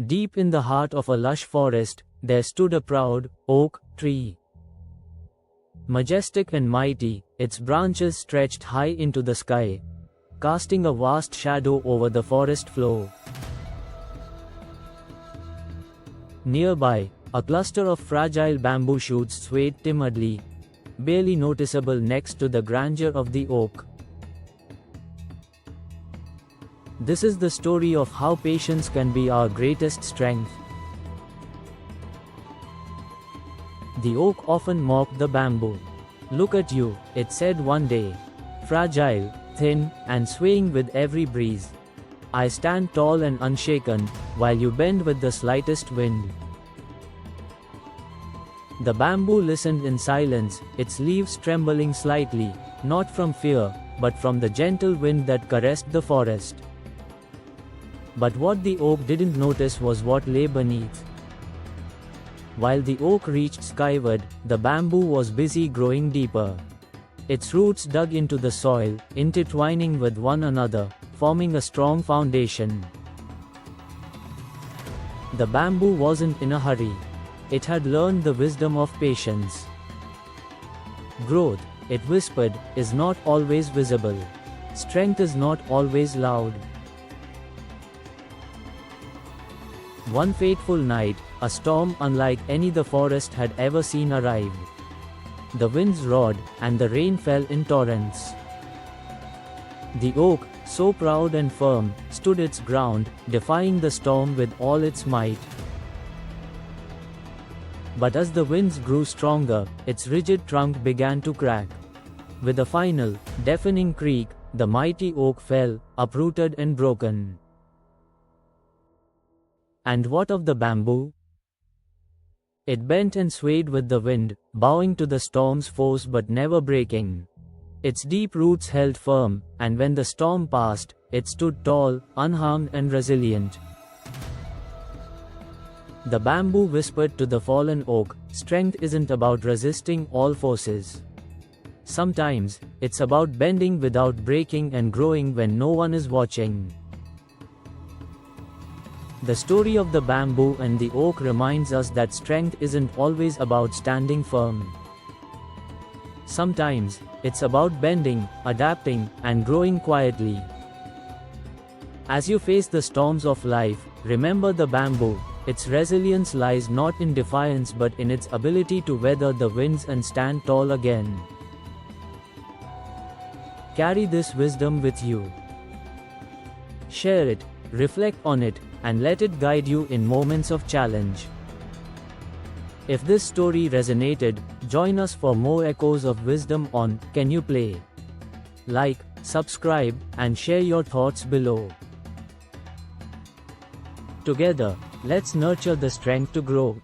Deep in the heart of a lush forest, there stood a proud oak tree. Majestic and mighty, its branches stretched high into the sky, casting a vast shadow over the forest floor. Nearby, a cluster of fragile bamboo shoots swayed timidly, barely noticeable next to the grandeur of the oak. This is the story of how patience can be our greatest strength. The oak often mocked the bamboo. "Look at you," it said one day. "Fragile, thin, and swaying with every breeze. I stand tall and unshaken, while you bend with the slightest wind." The bamboo listened in silence, its leaves trembling slightly, not from fear, but from the gentle wind that caressed the forest. But what the oak didn't notice was what lay beneath. While the oak reached skyward, the bamboo was busy growing deeper. Its roots dug into the soil, intertwining with one another, forming a strong foundation. The bamboo wasn't in a hurry. It had learned the wisdom of patience. Growth, it whispered, is not always visible. Strength is not always loud. One fateful night, a storm unlike any the forest had ever seen arrived. The winds roared, and the rain fell in torrents. The oak, so proud and firm, stood its ground, defying the storm with all its might. But as the winds grew stronger, its rigid trunk began to crack. With a final, deafening creak, the mighty oak fell, uprooted and broken. And what of the bamboo? It bent and swayed with the wind, bowing to the storm's force but never breaking. Its deep roots held firm, and when the storm passed, it stood tall, unharmed and resilient. The bamboo whispered to the fallen oak, "Strength isn't about resisting all forces. Sometimes, it's about bending without breaking and growing when no one is watching." The story of the bamboo and the oak reminds us that strength isn't always about standing firm. Sometimes, it's about bending, adapting, and growing quietly. As you face the storms of life, remember the bamboo. Its resilience lies not in defiance but in its ability to weather the winds and stand tall again. Carry this wisdom with you. Share it, reflect on it, and let it guide you in moments of challenge. If this story resonated, join us for more echoes of wisdom on Can You Play? Like, subscribe, and share your thoughts below. Together, let's nurture the strength to grow.